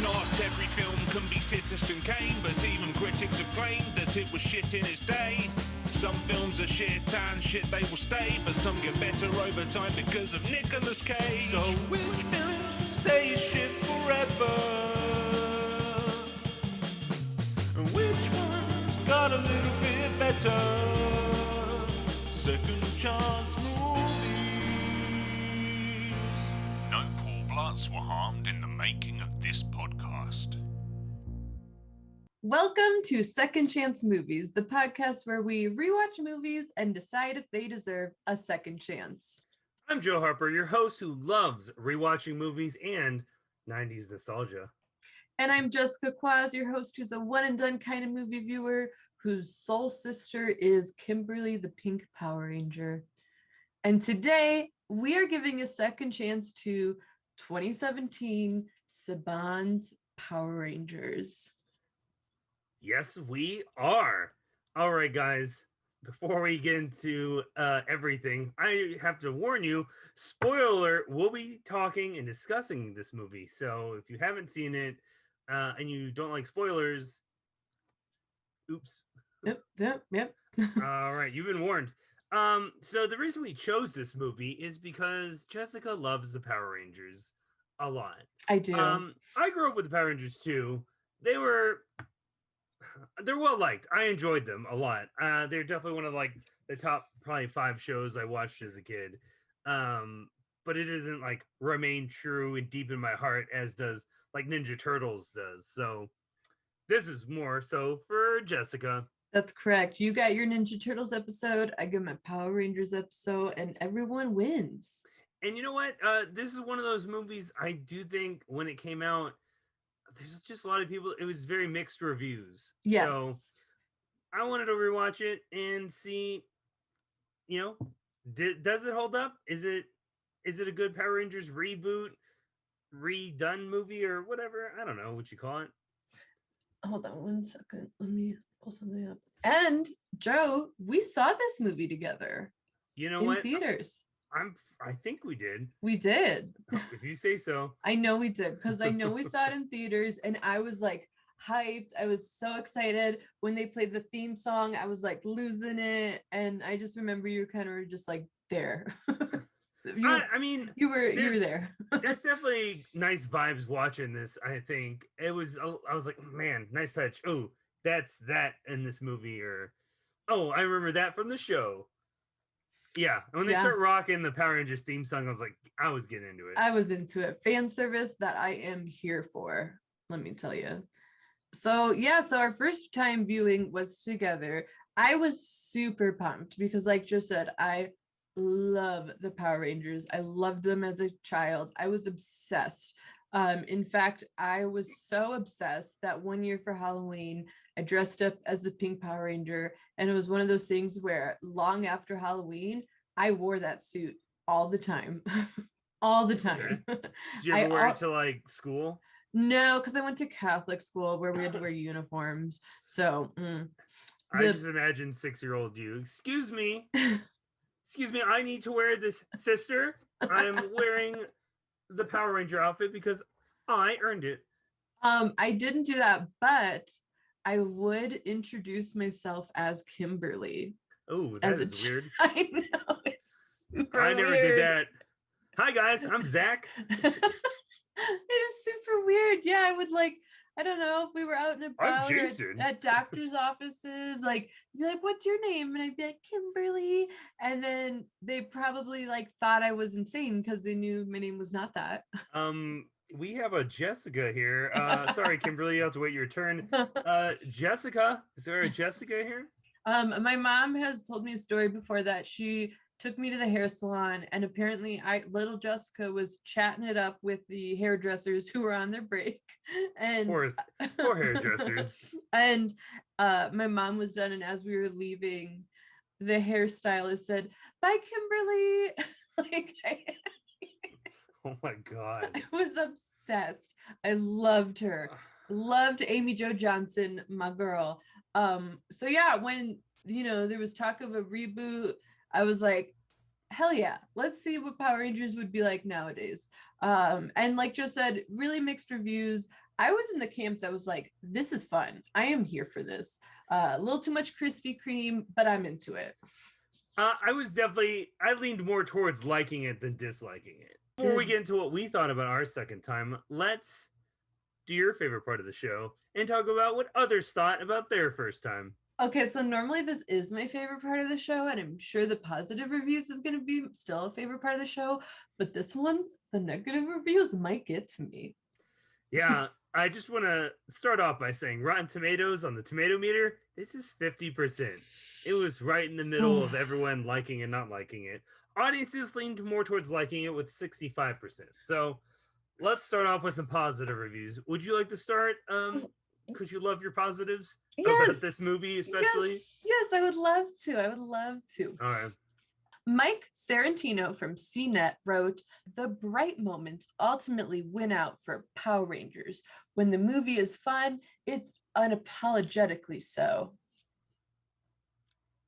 Not every film can be Citizen Kane, but even critics have claimed that it was shit in its day. Some films are shit and shit they will stay, but some get better over time because of Nicolas Cage. So which film stays shit forever? And which one's got a little bit better? Second chance movies. No Paul Blutts were harmed in the making of this podcast. Welcome to Second Chance Movies, the podcast where we rewatch movies and decide if they deserve a second chance. I'm Joe Harper, your host who loves rewatching movies and 90s nostalgia. And I'm Jessica Kwazz, your host who's a one-and-done kind of movie viewer whose soul sister is Kimberly the Pink Power Ranger. And today, we are giving a second chance to 2017 Saban's Power Rangers. Yes, we are. All right, guys, before we get into everything, I have to warn you, spoiler alert, we'll be talking and discussing this movie. So if you haven't seen it and you don't like spoilers, oops. Yep. All right, you've been warned. So the reason we chose this movie is because Jessica loves the Power Rangers a lot. I do. I grew up with the Power Rangers too. They're well liked. I enjoyed them a lot. They're definitely one of like the top probably 5 shows I watched as a kid. But it doesn't like remain true and deep in my heart as does like Ninja Turtles does. So this is more so for Jessica. That's correct. You got your Ninja Turtles episode, I get my Power Rangers episode, and everyone wins. And you know what? This is one of those movies I do think when it came out, there's just a lot of people, it was very mixed reviews. Yes. So I wanted to rewatch it and see, does it hold up? Is it a good Power Rangers reboot, redone movie or whatever? I don't know what you call it. Hold on 1 second. Let me pull something up. And Joe, we saw this movie together. You know in what? theaters. I think we did. We did. If you say so. I know we did because I know we saw it in theaters and I was like hyped. I was so excited when they played the theme song. I was like losing it. And I just remember you kind of were just like there. You were there. There's definitely nice vibes watching this. I think I was like, man, nice touch. Oh, that's that in this movie, or oh, I remember that from the show. Yeah, when they start rocking the Power Rangers theme song, I was getting into it. I was into it. Fan service that I am here for, let me tell you. So our first time viewing was together. I was super pumped because like Joe said, I love the Power Rangers. I loved them as a child. I was obsessed. In fact, I was so obsessed that one year for Halloween, I dressed up as a pink Power Ranger, and it was one of those things where long after Halloween, I wore that suit all the time. All the time. Okay. Did you ever wear it to like school? No, because I went to Catholic school where we had to wear uniforms. So I just imagine 6-year-old you. Excuse me, I need to wear this, sister. I'm wearing the Power Ranger outfit because I earned it. I didn't do that, but I would introduce myself as Kimberly. Oh, that is weird. I know, it's super I never weird. did that. Hi guys, I'm Zach. It is super weird. Yeah, I would like, I don't know, if we were out and about at doctor's offices, like, be like, what's your name? And I'd be like, Kimberly. And then they probably like thought I was insane because they knew my name was not that. We have a Jessica here. Sorry, Kimberly, you have to wait your turn. Jessica, is there a Jessica here? My mom has told me a story before that she took me to the hair salon, and apparently little Jessica was chatting it up with the hairdressers who were on their break. And poor hairdressers. And my mom was done, and as we were leaving, the hairstylist said, "Bye, Kimberly." Oh my God. I was obsessed. I loved her. Loved Amy Jo Johnson, my girl. So yeah, when there was talk of a reboot, I was like, hell yeah, let's see what Power Rangers would be like nowadays. And like Joe said, really mixed reviews. I was in the camp that was like, this is fun. I am here for this. A little too much Krispy Kreme, but I'm into it. I leaned more towards liking it than disliking it. Before we get into what we thought about our second time, let's do your favorite part of the show and talk about what others thought about their first time. Okay, so normally this is my favorite part of the show, and I'm sure the positive reviews is going to be still a favorite part of the show, but this one, the negative reviews might get to me. Yeah, I just want to start off by saying Rotten Tomatoes on the tomato meter, this is 50%. It was right in the middle of everyone liking and not liking it. Audiences leaned more towards liking it with 65%. So let's start off with some positive reviews. Would you like to start? Because you love your positives about this movie, especially. Yes, I would love to. I would love to. All right. Mike Sarantino from CNET wrote, "The bright moments ultimately win out for Power Rangers. When the movie is fun, it's unapologetically so."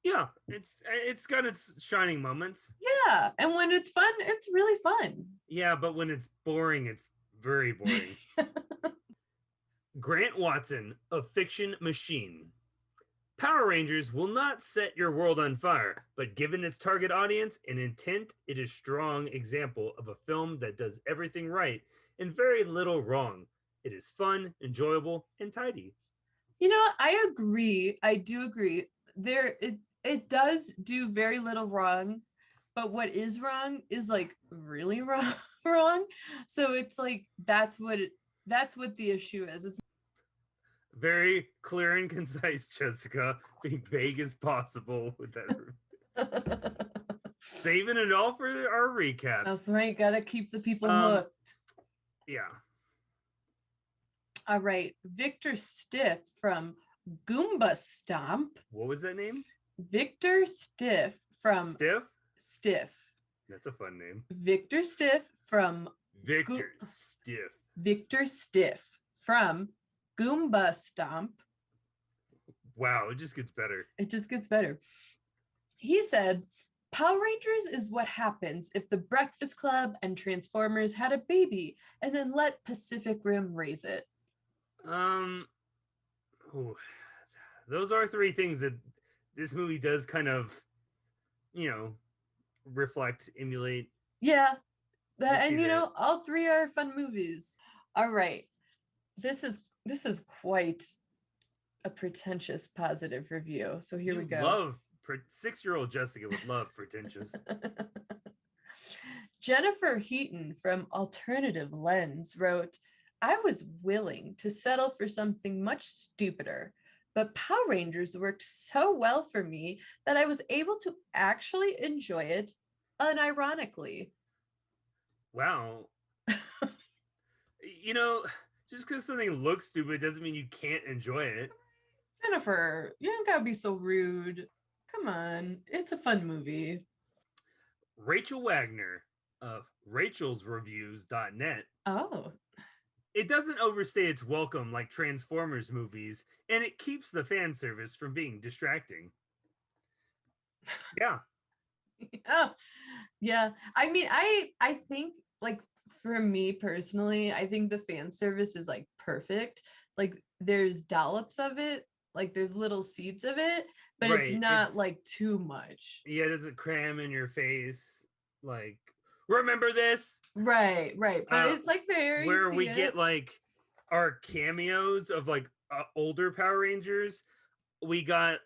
Yeah, it's got its shining moments. Yeah, and when it's fun, it's really fun. Yeah, but when it's boring, it's very boring. Grant Watson, a fiction machine. Power Rangers will not set your world on fire, but given its target audience and intent, it is a strong example of a film that does everything right and very little wrong. It is fun, enjoyable, and tidy. You know, I agree. I do agree. It does do very little wrong, but what is wrong is like really wrong. So it's like that's what the issue is. It's very clear and concise, Jessica. Being vague as possible with that. Saving it all for our recap. That's right. Gotta keep the people hooked. Yeah. All right. Victor Stiff from Goomba Stomp. What was that name? Victor Stiff from Stiff. That's a fun name. Victor Stiff from Victor Stiff from Goomba Stomp. Wow, it just gets better. It just gets better. He said, "Power Rangers is what happens if the Breakfast Club and Transformers had a baby and then let Pacific Rim raise it." Those are three things that this movie does kind of, reflect, emulate. Yeah. All three are fun movies. All right. This is quite a pretentious positive review. So here we go. 6-year-old Jessica would love pretentious. Jennifer Heaton from Alternative Lens wrote, "I was willing to settle for something much stupider, but Power Rangers worked so well for me that I was able to actually enjoy it unironically." Wow. Just because something looks stupid doesn't mean you can't enjoy it. Jennifer, you don't gotta be so rude. Come on, it's a fun movie. Rachel Wagner of rachelsreviews.net. Oh. "It doesn't overstay its welcome like Transformers movies, and it keeps the fan service from being distracting." Yeah. Yeah. I mean, I think, like, for me personally, I think the fan service is like perfect. Like there's dollops of it, like there's little seeds of it, but it's not like too much. Yeah, it doesn't cram in your face. Like, remember this? Right. But it's like there where we get like our cameos of like older Power Rangers. We got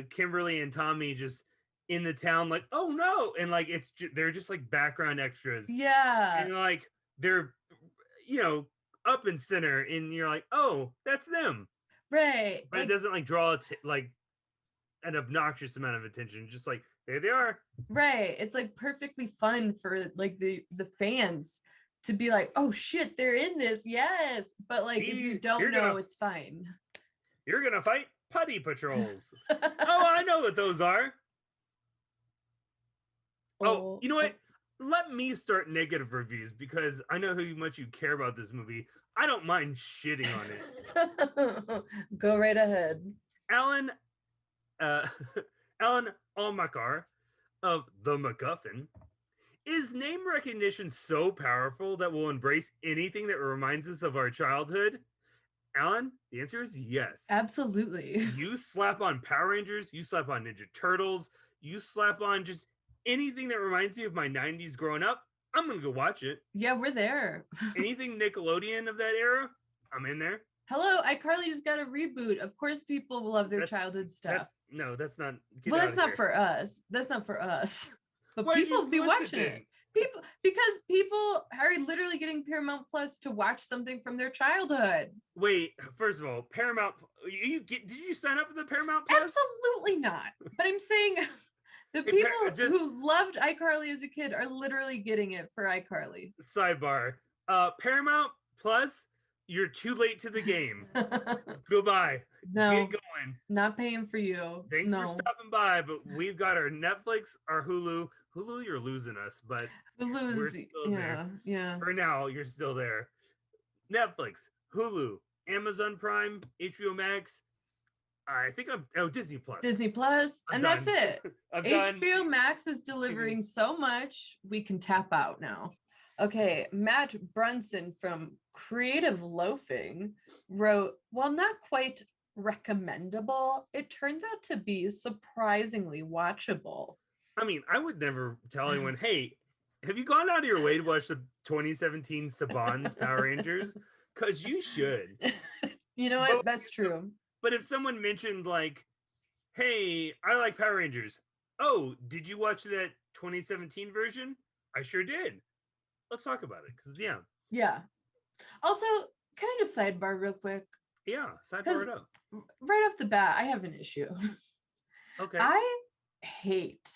Kimberly and Tommy just in the town, like, oh no, and like they're just like background extras. Yeah, and like they're up in center, and you're like, oh, that's them, right? But it doesn't like draw like an obnoxious amount of attention. Just like there they are, right? It's like perfectly fun for like the fans to be like, oh shit, they're in this, yes. But like if you don't know, it's fine. You're gonna fight putty patrols. Oh, I know what those are. Oh, you know what? Let me start negative reviews because I know how much you care about this movie. I don't mind shitting on it. Go right ahead. Alan Almakar of the MacGuffin. Is name recognition so powerful that we'll embrace anything that reminds us of our childhood? Alan, the answer is yes. Absolutely. You slap on Power Rangers, you slap on Ninja Turtles, you slap on just anything that reminds you of my 90s growing up, I'm going to go watch it. Yeah, we're there. Anything Nickelodeon of that era, I'm in there. Hello, iCarly just got a reboot. Of course, people will love their That's- childhood stuff. That's not. Well, that's not for us. That's not for us. But Why'd people you be list watching then? it. Because people are literally getting Paramount Plus to watch something from their childhood. Wait, first of all, Paramount. Did you sign up for the Paramount Plus? Absolutely not. But I'm saying the Hey, people just- who loved iCarly as a kid are literally getting it for iCarly. Sidebar. Paramount Plus. You're too late to the game. Goodbye. No, Get going. not paying for you. Thanks no. for stopping by, but we've got our Netflix, our Hulu. Hulu, you're losing us, but Hulu we're is, still there. yeah. For now, you're still there. Netflix, Hulu, Amazon Prime, HBO Max. I think Disney Plus. Disney Plus, I'm and that's done. it. I'm done. HBO Max is delivering so much, we can tap out now. Okay, Matt Brunson from Creative Loafing wrote, while not quite recommendable, it turns out to be surprisingly watchable. I mean, I would never tell anyone, hey, have you gone out of your way to watch the 2017 Saban's Power Rangers? Because you should. You know what? But- That's true. But if someone mentioned like, hey, I like Power Rangers. Oh, did you watch that 2017 version? I sure did. Let's talk about it. Because yeah. Yeah. Also, can I just sidebar real quick? Yeah. Sidebar it up. Right off the bat, I have an issue. Okay. I hate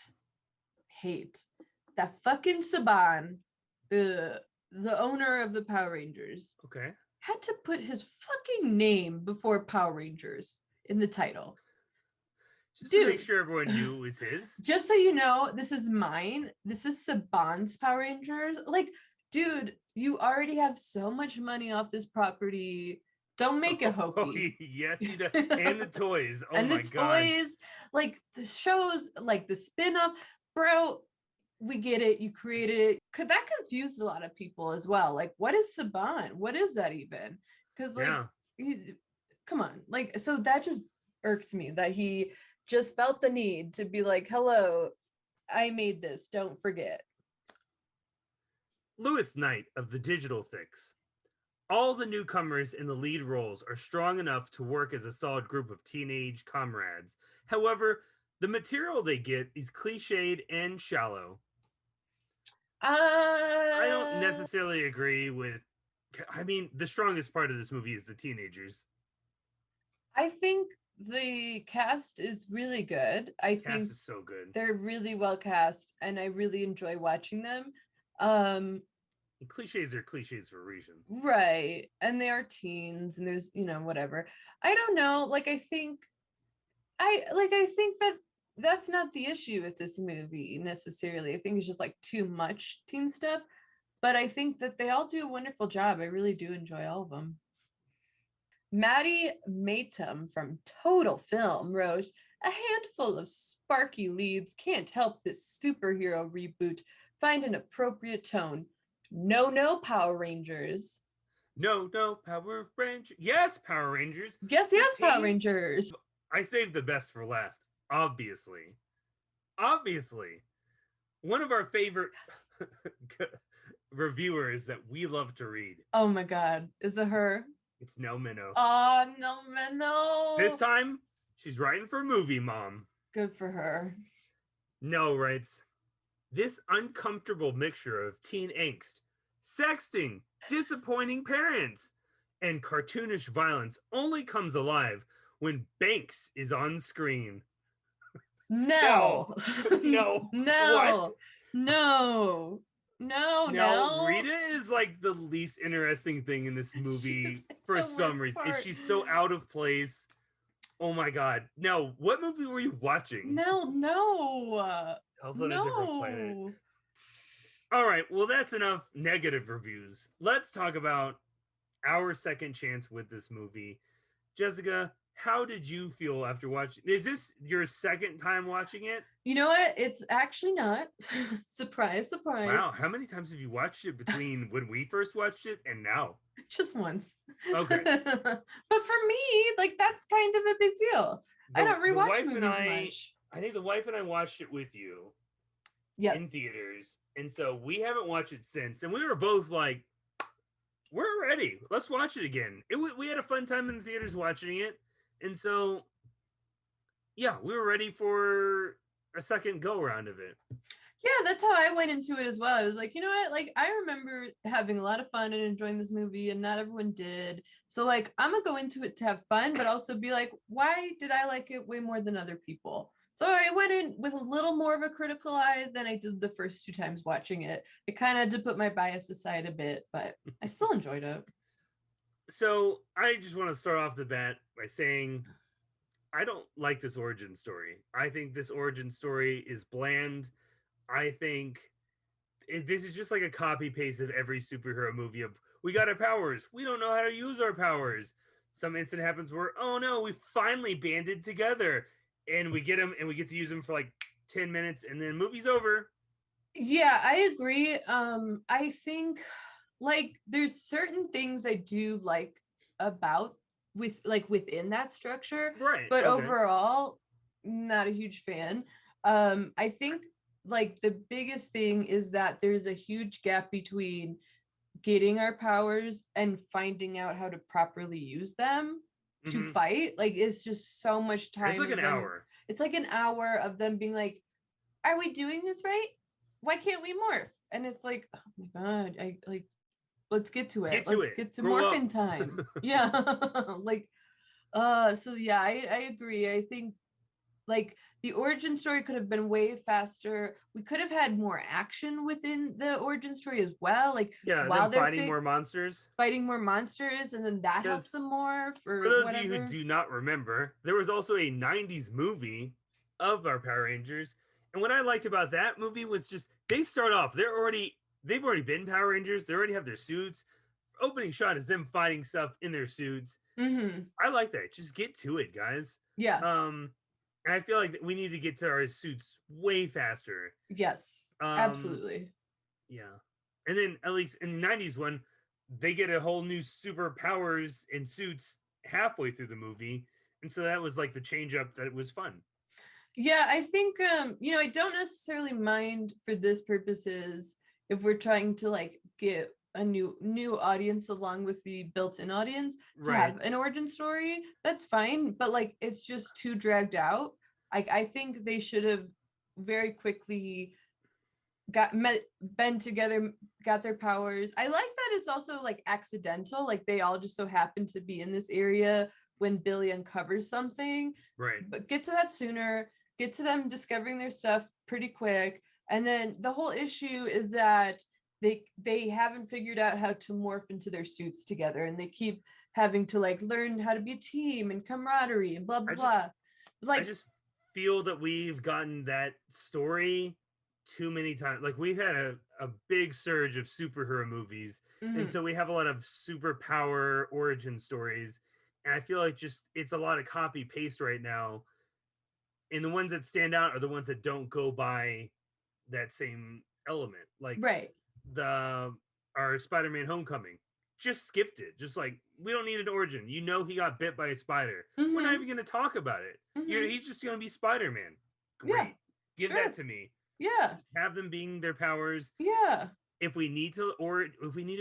that fucking Saban, the owner of the Power Rangers, Okay. had to put his fucking name before Power Rangers in the title. Just to make Dude. sure everyone knew it was his. Just so you know, this is mine. This is Saban's Power Rangers. Like, dude, you already have so much money off this property. Don't make it hokey. Yes, he does. And the toys. Oh And my the god. toys, like the shows, like the spin-off, bro. We get it. You created it. Could that confused a lot of people as well? Like, what is Saban? What is that even? Because like, Yeah. come on, like, so that just irks me that he just felt the need to be like, hello, I made this. Don't forget. Lewis Knight of the Digital Fix. All the newcomers in the lead roles are strong enough to work as a solid group of teenage comrades. However, the material they get is cliched and shallow. I don't necessarily agree with. I mean, the strongest part of this movie is the teenagers. I think the cast is really good. I Cast think is so good. they're really well cast, and I really enjoy watching them. And cliches are cliches for a reason. Right. And they are teens, and there's, whatever. I don't know. Like, I think that that's not the issue with this movie necessarily. I think it's just like too much teen stuff. But I think that they all do a wonderful job. I really do enjoy all of them. Maddie Matum from Total Film wrote, a handful of sparky leads can't help this superhero reboot find an appropriate tone. No Power Rangers. No, Power Rangers. Yes, Power Rangers. Yes, Power teens- Rangers. I saved the best for last, obviously. One of our favorite reviewers that we love to read. Oh my God. Is it her? It's No Minnow. Oh, no, man, no. This time, she's writing for Movie Mom. Good for her. No writes, this uncomfortable mixture of teen angst, sexting, disappointing parents, and cartoonish violence only comes alive when Banks is on screen. No. No. No. What? No. No. No, Rita is like the least interesting thing in this movie She's for the some worst reason. part. She's so out of place. Oh my god. No, what movie were you watching? No. Also on a different planet. No. All right, well, that's enough negative reviews. Let's talk about our second chance with this movie. Jessica, how did you feel after watching? Is this your second time watching it? You know what? It's actually not. Surprise, surprise. Wow, how many times have you watched it between when we first watched it and now? Just once. Okay. But for me, like that's kind of a big deal. I don't The rewatch wife and movies much. I think the wife and I watched it with you in Yes. theaters, and so we haven't watched it since. And we were both like, "We're ready. Let's watch it again." We had a fun time in the theaters watching it, and so yeah, we were ready for a second go around of it. Yeah, that's how I went into it as well. I was like, you know what? Like, I remember having a lot of fun and enjoying this movie, and not everyone did. So, like, I'm gonna go into it to have fun, but also be like, why did I like it way more than other people? So I went in with a little more of a critical eye than I did the first 2 times watching it. It kind of did put my bias aside a bit, but I still enjoyed it. So I just want to start off the bat by saying I don't like this origin story. I think this origin story is bland. I think this is just like a copy paste of every superhero movie of we got our powers. We don't know how to use our powers. Some incident happens where, oh no, we finally banded together and we get them and we get to use them for like 10 minutes and then movie's over. Yeah, I agree. I think like there's certain things I do like about within that structure, Right. but okay. overall, not a huge fan. I think like the biggest thing is that there's a huge gap between getting our powers and finding out how to properly use them to Mhm. fight. Like it's just so much time. It's like of an them- hour. It's like an hour of them being like, are we doing this right? Why can't we morph? And it's like, oh my god, I like let's get to it. Get to Let's it. get to Grow morphin up. time. Yeah. Like so yeah, I agree. I think like the origin story could have been way faster. We could have had more action within the origin story as well. Like Yeah, while them they're fighting more monsters. fighting more monsters, and then that Because helps them more for For those whatever. of you who do not remember, there was also a 90s movie of our Power Rangers. And what I liked about that movie was just they start off, they've already been Power Rangers, they already have their suits. Opening shot is them fighting stuff in their suits. Mm-hmm. I like that. Just get to it, guys. Yeah. And I feel like we need to get to our suits way faster. Yes. Absolutely. Yeah. And then at least in the 90s one, they get a whole new superpowers and suits halfway through the movie. And so that was like the change up that was fun. Yeah, I think you know, I don't necessarily mind for this purposes if we're trying to like get a new audience along with the built-in audience to Right. have an origin story. That's fine, but like it's just too dragged out. I think they should have very quickly been together, got their powers. I like that it's also like accidental, like they all just so happen to be in this area when Billy uncovers something. Right. But get to that sooner, get to them discovering their stuff pretty quick. And then the whole issue is that they haven't figured out how to morph into their suits together, and they keep having to like learn how to be a team and camaraderie and blah blah blah. I just feel that we've gotten that story too many times. Like we've had a big surge of superhero movies, and so we have a lot of superpower origin stories, and I feel like just it's a lot of copy paste right now, and the ones that stand out are the ones that don't go by that same element. Like right. Our Spider-Man Homecoming just skipped it. Just like we don't need an origin. You know he got bit by a spider. We're not even going to talk about it. He's just going to be Spider-Man. Great. Yeah, Give that to me. Yeah. Have them being their powers. Yeah. If we need to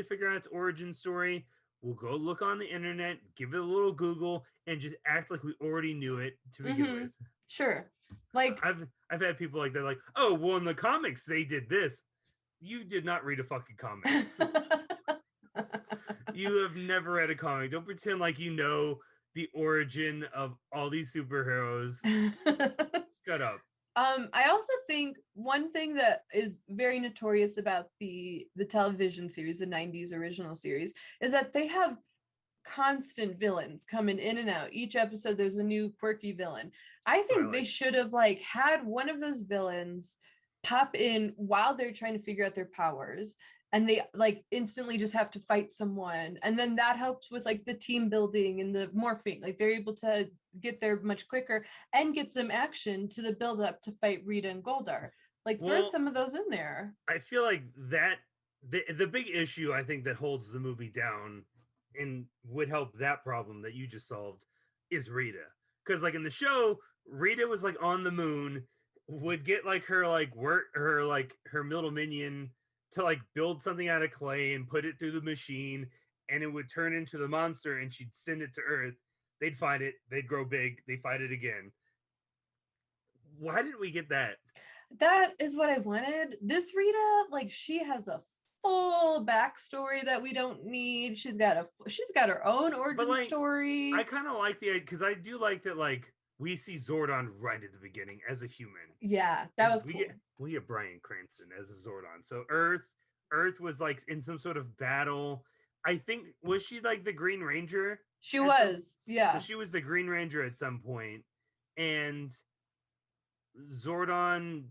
figure out its origin story, we'll go look on the internet, give it a little Google, and just act like we already knew it to begin with. Sure. Like I've had people like that, like, oh, well, in the comics they did this. You did not read a fucking comic. You have never read a comic. Don't pretend like you know the origin of all these superheroes. Shut up. I also think one thing that is very notorious about the television series, the 90s original series, is that they have constant villains coming in and out. Each episode there's a new quirky villain. I think they should have like had one of those villains pop in while they're trying to figure out their powers, and they like instantly just have to fight someone, and then that helps with like the team building and the morphing. Like they're able to get there much quicker and get some action to the build up to fight Rita and Goldar. Like throw some of those in there. I feel like that the big issue I think that holds the movie down and would help that problem that you just solved is Rita. Because like in the show, Rita was like on the moon, would get like her like work her like her middle minion to like build something out of clay and put it through the machine, and it would turn into the monster, and she'd send it to Earth. They'd fight it, they'd grow big, they fight it again. Why did we get that? That is what I wanted. This Rita, like she has a full backstory that we don't need. She's got her own origin story. I kind of like the, because I do like that, like we see Zordon right at the beginning as a human. Yeah, that was cool. We get Bryan Cranston as a Zordon. So Earth was like in some sort of battle. I think, was she like the Green Ranger? She was, yeah. So she was the Green Ranger at some point, and Zordon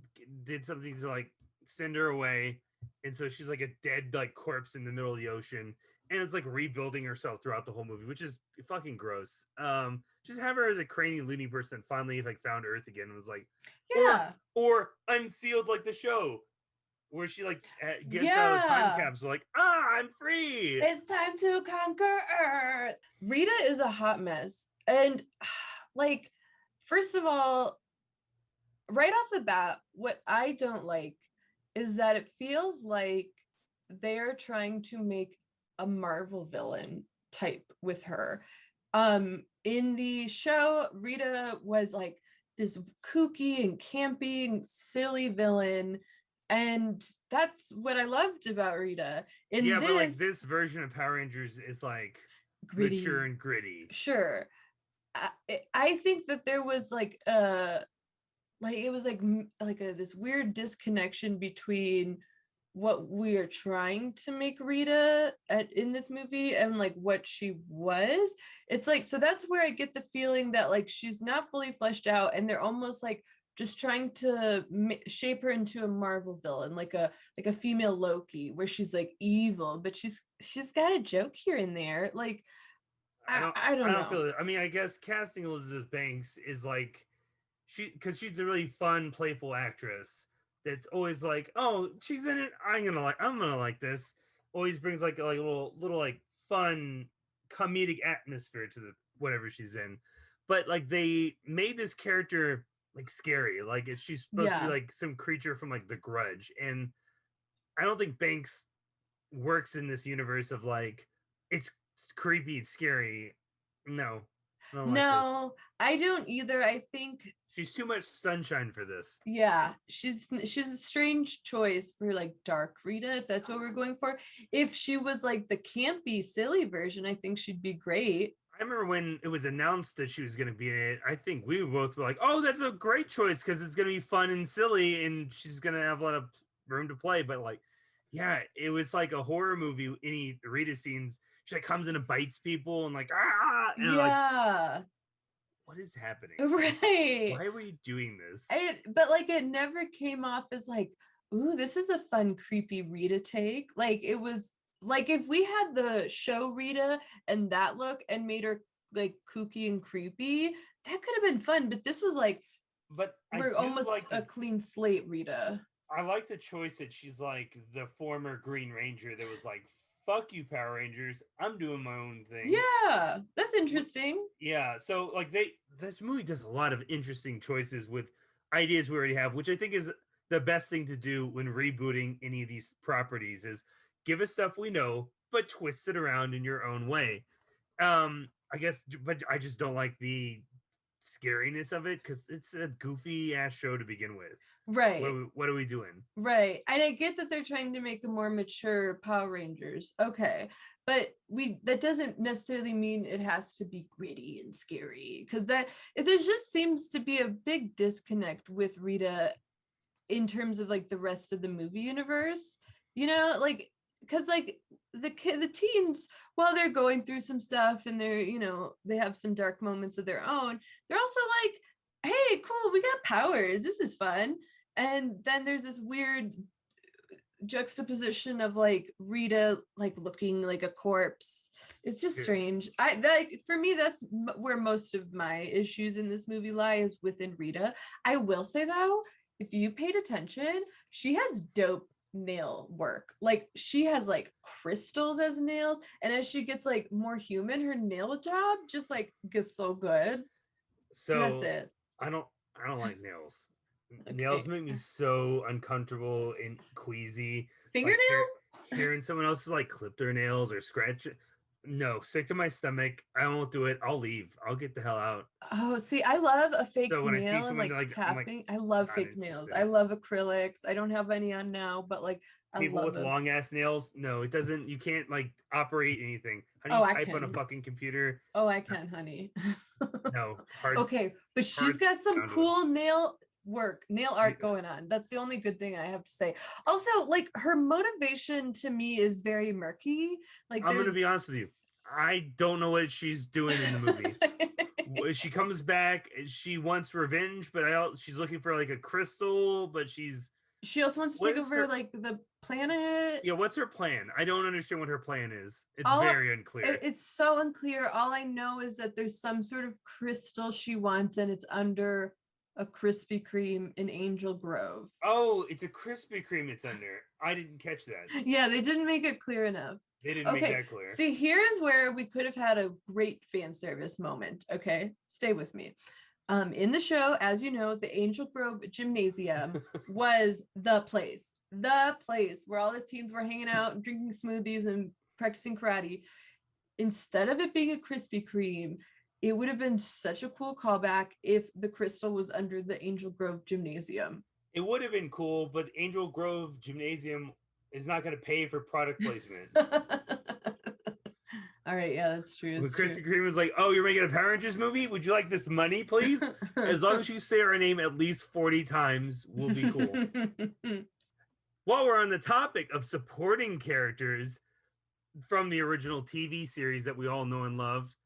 did something to like send her away, and so she's like a dead like corpse in the middle of the ocean, and it's like rebuilding herself throughout the whole movie, which is fucking gross. Just have her as a cranny loony person finally like found Earth again and was like, yeah, or unsealed like the show where she like gets out of the time capsule like, I'm free, it's time to conquer Earth. Rita is a hot mess, and like, first of all, right off the bat, what I don't like is that it feels like they're trying to make a Marvel villain type with her. In the show, Rita was like this kooky and campy and silly villain, and that's what I loved about Rita. But like this version of Power Rangers is like gritty, mature and gritty. Sure. I think that there was like it was like this weird disconnection between what we are trying to make Rita in this movie and like what she was. It's like, so that's where I get the feeling that like she's not fully fleshed out, and they're almost like just trying to shape her into a Marvel villain, like a female Loki, where she's like evil, but she's got a joke here and there. Like I don't know. Feel it. I mean, I guess casting Elizabeth Banks is like, because she's a really fun, playful actress that's always like, oh, she's in it, I'm gonna like this. Always brings like a little like fun comedic atmosphere to the whatever she's in. But like they made this character like scary, like she's supposed to be like some creature from like The Grudge, and I don't think Banks works in this universe of like it's creepy, it's scary. No. No, I don't either. I think she's too much sunshine for this. Yeah, she's a strange choice for like dark Rita, if that's what we're going for. If she was like the campy, silly version, I think she'd be great. I remember when it was announced that she was going to be in it, I think we both were like, oh, that's a great choice because it's going to be fun and silly and she's going to have a lot of room to play. But like, yeah, it was like a horror movie. Any Rita scenes, she like comes in and bites people and like, and yeah. Like, what is happening? Right. Why are we doing this? But like it never came off as like, ooh, this is a fun, creepy Rita take. Like it was like if we had the show Rita and that look and made her like kooky and creepy, that could have been fun. But this was like, we're almost like a clean slate Rita. I like the choice that she's like the former Green Ranger that was like, fuck you, Power Rangers, I'm doing my own thing. Yeah, that's interesting. Yeah, so like this movie does a lot of interesting choices with ideas we already have, which I think is the best thing to do when rebooting any of these properties is give us stuff we know, but twist it around in your own way. I guess, but I just don't like the scariness of it because it's a goofy ass show to begin with. Right. What are we doing? Right. And I get that they're trying to make a more mature Power Rangers. Okay. But that doesn't necessarily mean it has to be gritty and scary, because there just seems to be a big disconnect with Rita in terms of like the rest of the movie universe, you know, like because like the teens, while they're going through some stuff and they're, you know, they have some dark moments of their own, they're also like, hey, cool, we got powers, this is fun. And then there's this weird juxtaposition of like Rita like looking like a corpse. It's just strange. For me, that's where most of my issues in this movie lie, is within Rita. I will say though, if you paid attention, she has dope nail work. Like she has like crystals as nails, and as she gets like more human, her nail job just like gets so good. So That's it. I don't like nails. Okay. Nails make me so uncomfortable and queasy. Fingernails? Like hearing someone else like clip their nails or scratch it. No, stick to my stomach. I won't do it. I'll leave. I'll get the hell out. Oh, see, I love a fake So when I see nail and someone, like like, I'm like, tapping. I love not fake nails. interested. I love acrylics. I don't have any on now, but like I People love with them. long ass nails. No, it doesn't. You can't like operate anything. How do Oh, you I type on a can. fucking computer? Oh, I can, honey. No, hard. Okay, but she's hard got some conduit. cool nail art Yeah. going on. That's the only good thing I have to say. Also, like her motivation to me is very murky. Like I'm gonna there's be honest with you. I don't know what she's doing in the movie. She comes back. She wants revenge, but she's looking for like a crystal. But she also wants to what take is over her- like the planet. yeah. What's her plan? I don't understand what her plan is. It's All- very unclear. It's so unclear. All I know is that there's some sort of crystal she wants, and it's under a Krispy Kreme in Angel Grove. Oh, it's a Krispy Kreme. It's under. I didn't catch that. Yeah, they didn't make it clear enough. They didn't make Okay, that clear. see, here's where we could have had a great fan service moment. Okay, stay with me. In the show, as you know, the Angel Grove Gymnasium was the place where all the teens were hanging out and drinking smoothies and practicing karate. Instead of it being a Krispy Kreme, it would have been such a cool callback if the crystal was under the Angel Grove Gymnasium. It would have been cool, but Angel Grove Gymnasium is not going to pay for product placement. All right, yeah, that's true. When That's Krispy true. Kreme was like, "Oh, you're making a Power Rangers movie? Would you like this money, please? As long as you say our name at least 40 times, we'll be cool." While we're on the topic of supporting characters from the original TV series that we all know and loved,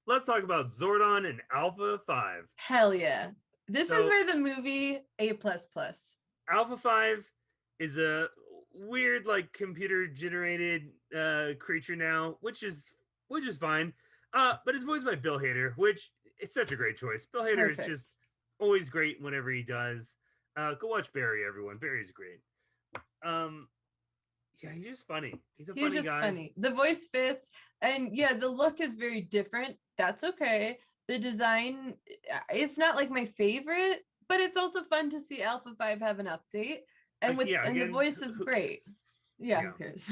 let's talk about Zordon and Alpha 5. Hell yeah. This So- is where the movie A++. Alpha 5 is a weird, like, computer generated creature now, which is fine. But it's voiced by Bill Hader, which is such a great choice. Bill Hader Perfect. is just always great whenever he does. Go watch Barry, everyone. Barry's great. Yeah, he's just funny. He's a He's funny just guy. funny. The voice fits. And yeah, the look is very different. That's okay. The design, it's not like my favorite, but it's also fun to see Alpha 5 have an update. And Like, yeah, and the again, voice is who great. Yeah, Yeah. who cares?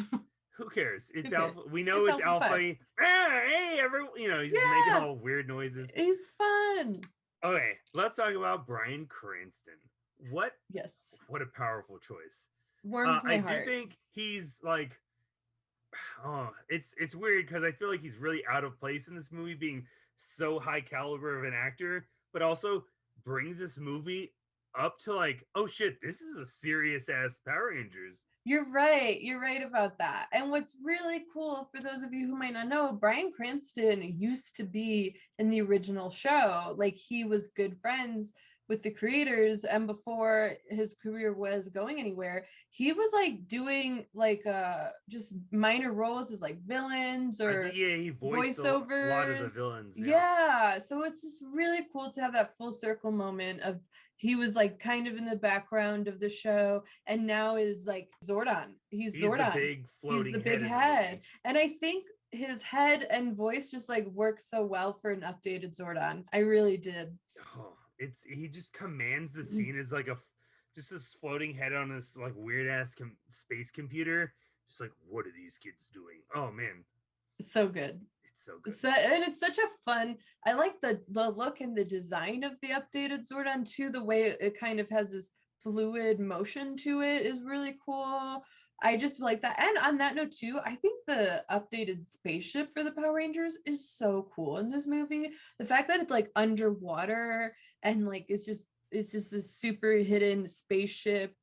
Who cares? It's cares? Alpha. We know It's it's Alpha Alpha. 5. Hey, everyone. You know, he's Yeah. making all weird noises. He's fun. Okay, let's talk about Bryan Cranston. What Yes. a powerful choice. Warms my I heart. do think he's like, oh, it's weird because I feel like he's really out of place in this movie, being so high caliber of an actor, but also brings this movie up to like, oh shit, this is a serious ass Power Rangers. You're right. You're right about that. And what's really cool for those of you who might not know, Bryan Cranston used to be in the original show. Like he was good friends with the creators, and before his career was going anywhere, he was like doing like just minor roles as like villains or Yeah, he voiced a lot of the voiceovers. villains. Yeah, so it's just really cool to have that full circle moment of he was like kind of in the background of the show and now is like Zordon. He's Zordon. The big floating He's the big in the head. movie. And I think his head and voice just like works so well for an updated Zordon. I really did. Oh, he just commands the scene as like just this floating head on this like weird ass space computer. Just like, what are these kids doing? Oh man, It's so good. it's so good. So, and it's such a fun, I like the look and the design of the updated Zordon too. The way it kind of has this fluid motion to it is really cool. I just like that. And on that note too, I think the updated spaceship for the Power Rangers is so cool in this movie. The fact that it's like underwater and like it's just this super hidden spaceship.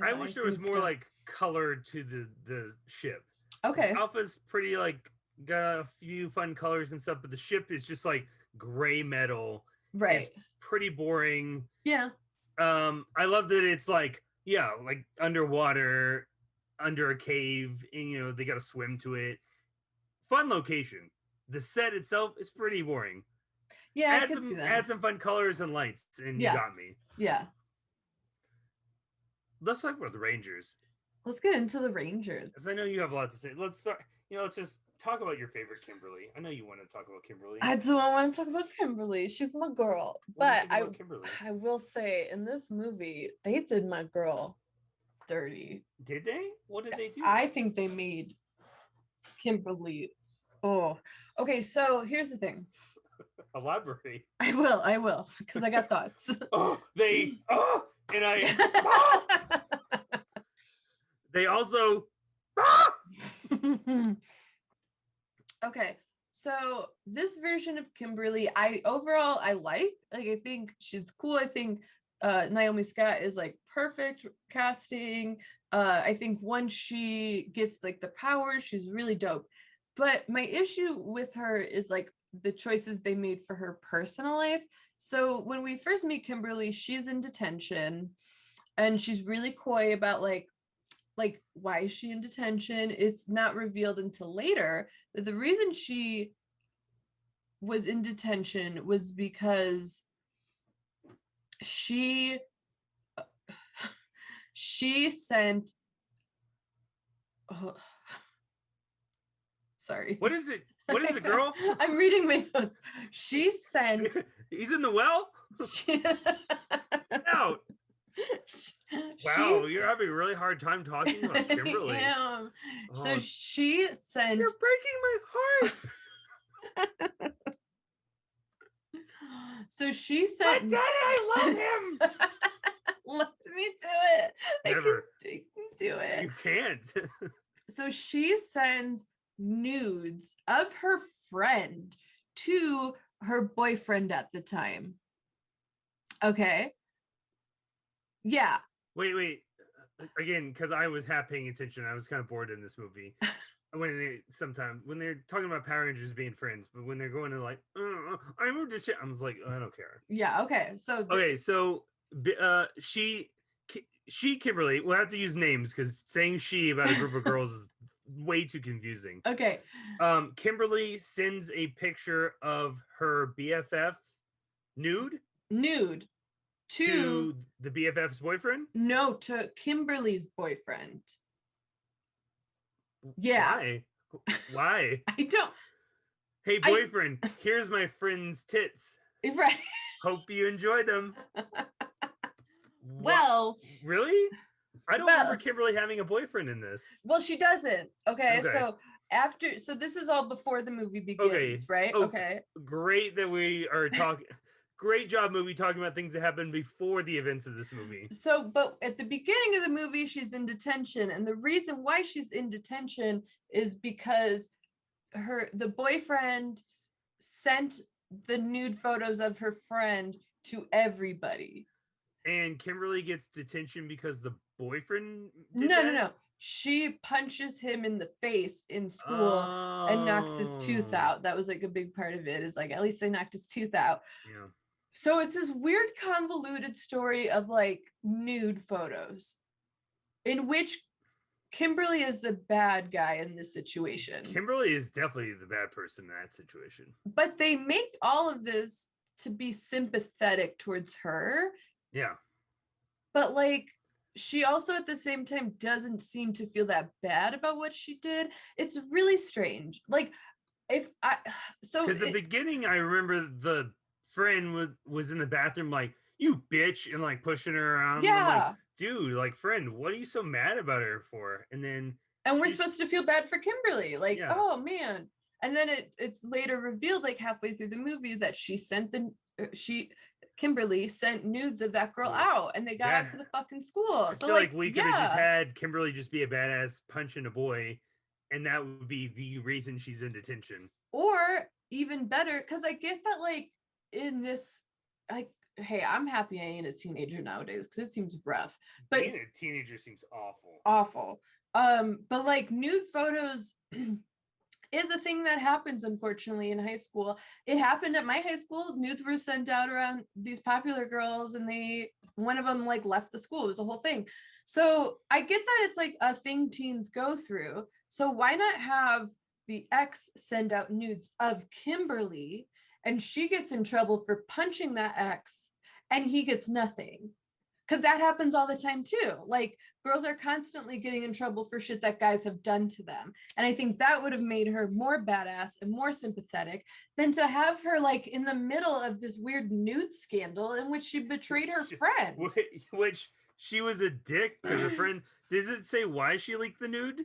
I wish there was more like color to the ship. Okay. Alpha's pretty like got a few fun colors and stuff, but the ship is just like gray metal. Right. It's pretty boring. Yeah. I love that it's like, yeah, like underwater, under a cave, and you know, they gotta swim to it. Fun location. The set itself is pretty boring. Yeah, I could see that. Add some fun colors and lights, and you got me. Yeah. Let's talk about the Rangers. Let's get into the Rangers. Because I know you have a lot to say. Let's start. Let's just talk about your favorite Kimberly. I know you want to talk about Kimberly. I do want to talk about Kimberly. She's my girl. But I will say, in this movie, they did my girl dirty. Did they? What did they do? I think they made Kimberly. Oh, okay. So here's the thing. Elaborate. I will, because I got thoughts. They also. Okay, so this version of Kimberly, I like. I think she's cool. I think Naomi Scott is like perfect casting. I think once she gets like the power, she's really dope. But my issue with her is like the choices they made for her personal life. So when we first meet Kimberly, she's in detention and she's really coy about like why is she in detention? It's not revealed until later that the reason she was in detention was because she sent sorry. What is it, girl? I'm reading my notes. She sent He's in the well? Out. Wow, you're having a really hard time talking about Kimberly. I am. So she sent. You're breaking my heart. So she sent. My daddy, I love him. Let me do it. Never. I can do it. You can't. So she sends nudes of her friend to her boyfriend at the time. Okay. Yeah. Wait. Again, because I was half paying attention. I was kind of bored in this movie. When they're talking about Power Rangers being friends, but when they're going to like, I moved to shit, I was like, I don't care. Yeah. Okay. So. She Kimberly. We'll have to use names because saying she about a group of girls is way too confusing. Okay. Kimberly sends a picture of her BFF nude to the BFF's boyfriend? No, to Kimberly's boyfriend. Yeah. Why? I don't. Hey, boyfriend, here's my friend's tits. Right. Hope you enjoy them. Well. Really? I don't remember Kimberly having a boyfriend in this. Well, she doesn't. Okay. So this is all before the movie begins, right? Okay. Great that we are talking. Great job, movie, talking about things that happened before the events of this movie. So, but at the beginning of the movie, she's in detention. And the reason why she's in detention is because the boyfriend sent the nude photos of her friend to everybody. And Kimberly gets detention because the boyfriend No. She punches him in the face in school and knocks his tooth out. That was like a big part of it, is like, at least they knocked his tooth out. Yeah. So it's this weird convoluted story of like nude photos in which Kimberly is the bad guy in this situation. Kimberly is definitely the bad person in that situation. But they make all of this to be sympathetic towards her. Yeah. But like, she also at the same time doesn't seem to feel that bad about what she did. It's really strange. Like, because the beginning, I remember the friend was in the bathroom like, you bitch, and like pushing her around. Yeah. I'm like, dude, like, friend, what are you so mad about her for? And we're supposed to feel bad for Kimberly. Like, oh man. And then it's later revealed, like halfway through the movie, is that Kimberly sent nudes of that girl out, and they got out to the fucking school. I feel like we could have just had Kimberly just be a badass punching a boy, and that would be the reason she's in detention. Or even better, because I get that, like, in this, like, hey, I'm happy I ain't a teenager nowadays because it seems rough. But being a teenager seems awful. Awful. But like nude photos is a thing that happens, unfortunately, in high school. It happened at my high school. Nudes were sent out around these popular girls, and one of them like left the school. It was a whole thing. So I get that it's like a thing teens go through. So why not have the ex send out nudes of Kimberly, and she gets in trouble for punching that ex, and he gets nothing? Because that happens all the time too. Like, girls are constantly getting in trouble for shit that guys have done to them. And I think that would have made her more badass and more sympathetic than to have her like in the middle of this weird nude scandal in which she betrayed her friend. Which she was a dick to her friend. Does it say why she leaked the nude?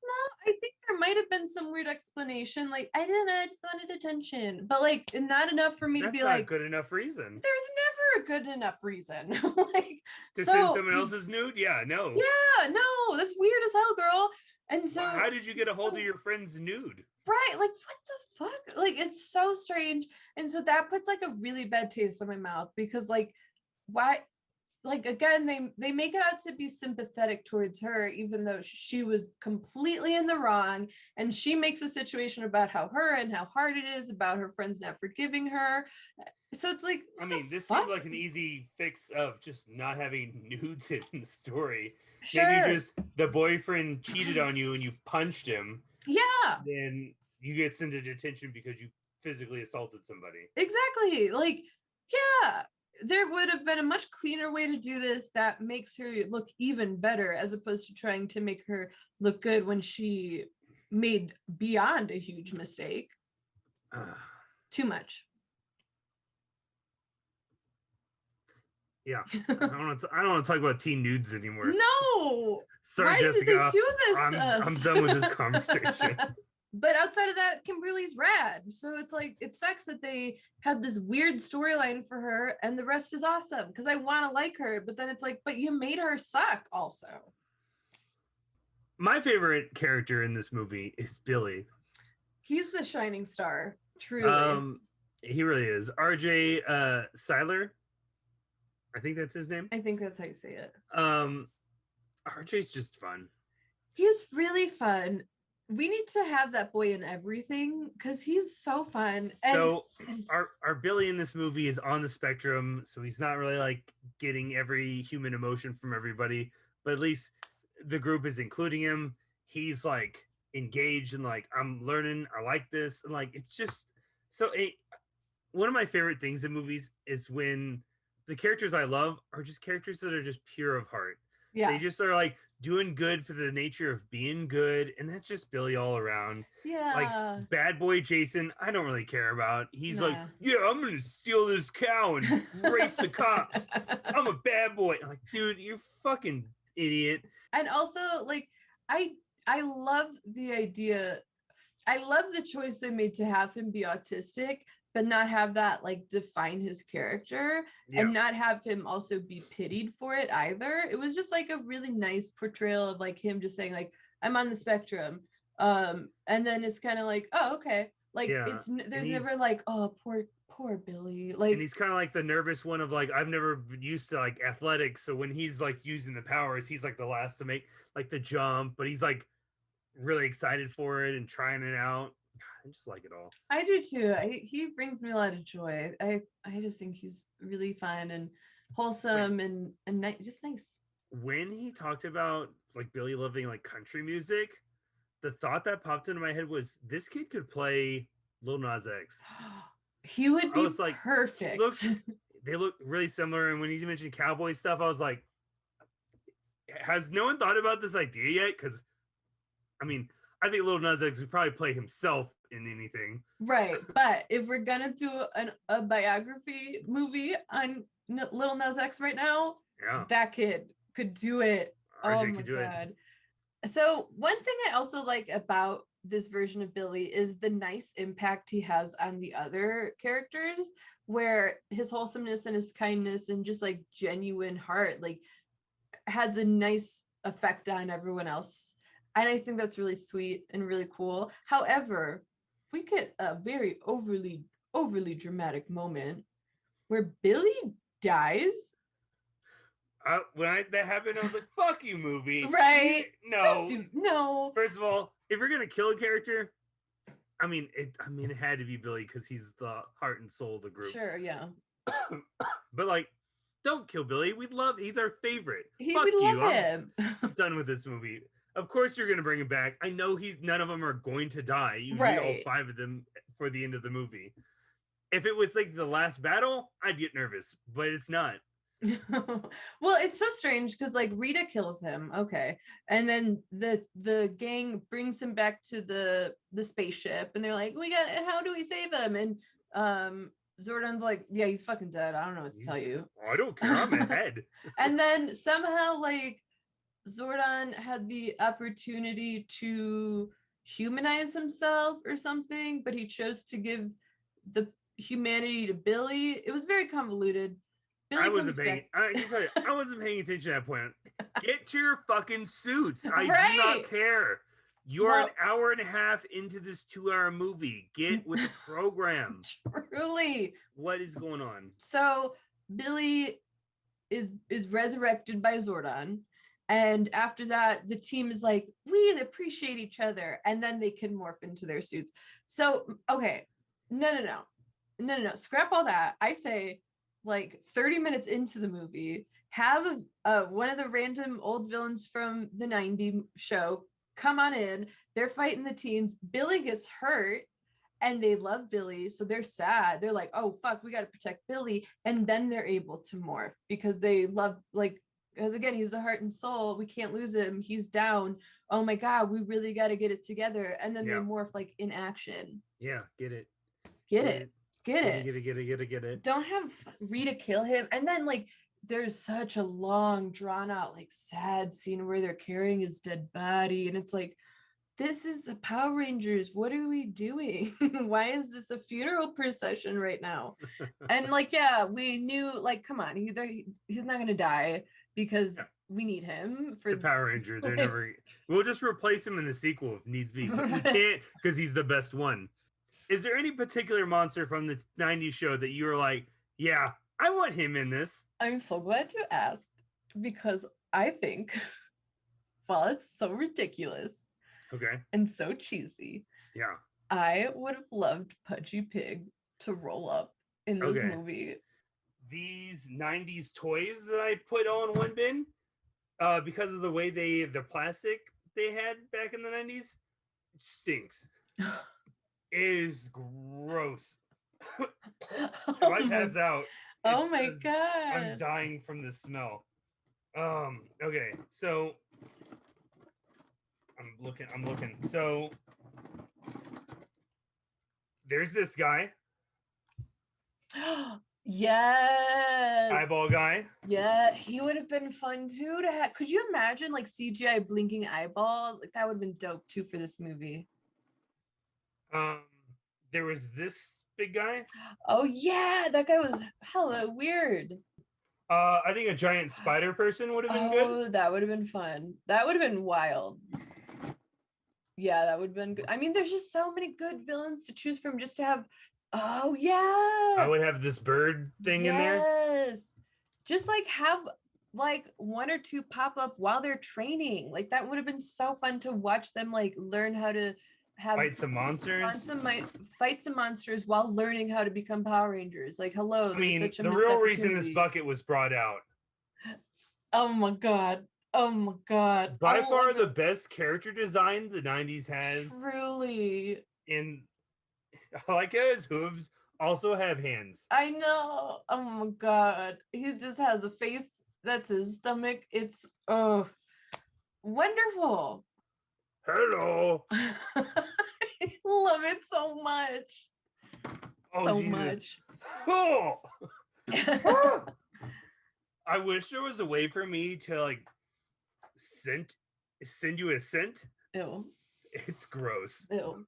No, I think there might have been some weird explanation. Like, I don't know, I just wanted attention. But like, not enough for me to be like, good enough reason. There's never a good enough reason. Like, to send someone else's nude? Yeah, no. Yeah, no, that's weird as hell, girl. And so, how did you get a hold of your friend's nude? Right, like what the fuck? Like, it's so strange. And so that puts like a really bad taste in my mouth, because like, why? Like, again, they make it out to be sympathetic towards her, even though she was completely in the wrong, and she makes a situation about how hard it is, about her friends not forgiving her. So it's like, I mean, this seemed like an easy fix of just not having nudes in the story. Sure. Maybe just the boyfriend cheated on you and you punched him. Yeah. Then you get sent to detention because you physically assaulted somebody. Exactly. Like, yeah, there would have been a much cleaner way to do this that makes her look even better, as opposed to trying to make her look good when she made beyond a huge mistake. Too much. Yeah, I don't want to talk about teen nudes anymore. No. Sorry, why Jessica. Did they do this to us? I'm done with this conversation. But outside of that, Kimberly's rad. So it's like, it sucks that they had this weird storyline for her and the rest is awesome, because I want to like her, but then it's like, but you made her suck also. My favorite character in this movie is Billy. He's the shining star, truly. He really is. RJ Seiler. I think that's his name. I think that's how you say it. RJ's just fun. He's really fun. We need to have that boy in everything, because he's so fun. And so our Billy in this movie is on the spectrum, so he's not really like getting every human emotion from everybody, but at least the group is including him. He's like engaged and like, I'm learning, I like this, and like, it's just so one of my favorite things in movies is when the characters I love are just characters that are just pure of heart. Yeah. They just are like doing good for the nature of being good, and that's just Billy all around. Yeah. Like bad boy Jason, I don't really care about. He's like, yeah, I'm gonna steal this cow and race the cops. I'm a bad boy. I'm like, dude, you're fucking idiot. And also, like, I love the idea. I love the choice they made to have him be autistic, but not have that like define his character, and not have him also be pitied for it either. It was just like a really nice portrayal of like him just saying like, I'm on the spectrum. And then it's kind of like, oh, okay. Like there's never like, oh, poor Billy. Like, and he's kind of like the nervous one of like, I've never been used to like athletics. So when he's like using the powers, he's like the last to make like the jump, but he's like really excited for it and trying it out. I just like it all. I do too. He brings me a lot of joy. I just think he's really fun and wholesome and just nice. When he talked about like Billy loving like country music, the thought that popped into my head was this kid could play Lil Nas X. He would be like, perfect. They look really similar. And when he mentioned cowboy stuff, I was like, has no one thought about this idea yet? Because I mean, I think Lil Nas X would probably play himself in anything. Right. But if we're going to do a biography movie on Lil Nas X right now, that kid could do it. RJ could do it. So one thing I also like about this version of Billy is the nice impact he has on the other characters, where his wholesomeness and his kindness and just like genuine heart like has a nice effect on everyone else. And I think that's really sweet and really cool. However, we get a very overly dramatic moment where Billy dies. When that happened, I was like, fuck you, movie. Right. No. No. First of all, if you're going to kill a character, I mean, it had to be Billy because he's the heart and soul of the group. Sure, yeah. But like, don't kill Billy. He's our favorite. We Fuck you. love him. I'm done with this movie. Of course you're gonna bring him back. I know none of them are going to die. You need all Right. 5 of them for the end of the movie. If it was like the last battle, I'd get nervous, but it's not. Well, it's so strange because like Rita kills him, okay, and then the gang brings him back to the spaceship, and they're like, how do we save him? And Zordon's like, yeah, he's fucking dead. I don't know what to tell you. I don't care. I'm ahead. And then somehow like Zordon had the opportunity to humanize himself or something, but he chose to give the humanity to Billy. It was very convoluted. Billy I wasn't comes paying. back- I can tell you, I wasn't paying attention at that point. Get to your fucking suits. I do Right. not care. You're Well- an hour and a half into this 2-hour movie. Get with the program. Truly. What is going on? So Billy is resurrected by Zordon, and after that, the team is like, we appreciate each other, and then they can morph into their suits. So okay, no. Scrap all that. I say, like 30 minutes into the movie, have one of the random old villains from the 90s show come on in. They're fighting the teens. Billy gets hurt. And they love Billy, so they're sad. They're like, oh, fuck, we got to protect Billy. And then they're able to morph because they love, like, because again, he's the heart and soul. We can't lose him. He's down. Oh my God, we really got to get it together. And then they morph like in action. Yeah, get it. Get it. Get it. Don't have Rita kill him. And then, like, there's such a long, drawn out, like, sad scene where they're carrying his dead body. And it's like, this is the Power Rangers. What are we doing? Why is this a funeral procession right now? And like, yeah, we knew, like, come on, he's not gonna die because we need him for the Power Ranger. They're never. We'll just replace him in the sequel if needs be. But we can't because he's the best one. Is there any particular monster from the 90s show that you were like, yeah, I want him in this? I'm so glad you asked because I think, well, it's so ridiculous. Okay. And so cheesy. Yeah. I would have loved Pudgy Pig to roll up in this movie. These 90s toys that I put all in one bin, because of the way the plastic they had back in the 90s, stinks. It is gross. If I pass out, Oh my God. I'm dying from the smell. Okay, so I'm looking. So there's this guy. Yes. Eyeball guy. Yeah, he would have been fun too to have. Could you imagine like CGI blinking eyeballs? Like that would have been dope too for this movie. There was this big guy. Oh yeah, that guy was hella weird. I think a giant spider person would have been good. Oh, that would have been fun. That would have been wild. Yeah, that would have been good. I mean, there's just so many good villains to choose from just to have. Oh yeah. I would have this bird thing in there. Yes. Just like have like one or two pop up while they're training. Like that would have been so fun to watch them like learn how to fight some monsters. Fight some monsters while learning how to become Power Rangers. Like, hello. I mean, such a the missed real reason this opportunity. bucket was brought out. Oh my God. Oh my God. By Oh far my the God. best character design the 90s had. Truly. And I like how his hooves also have hands. I know. Oh my God. He just has a face. That's his stomach. It's wonderful. Hello. I love it so much. Oh, so Jesus. much. Oh. I wish there was a way for me to like send you a scent. Ew. It's gross. Ew.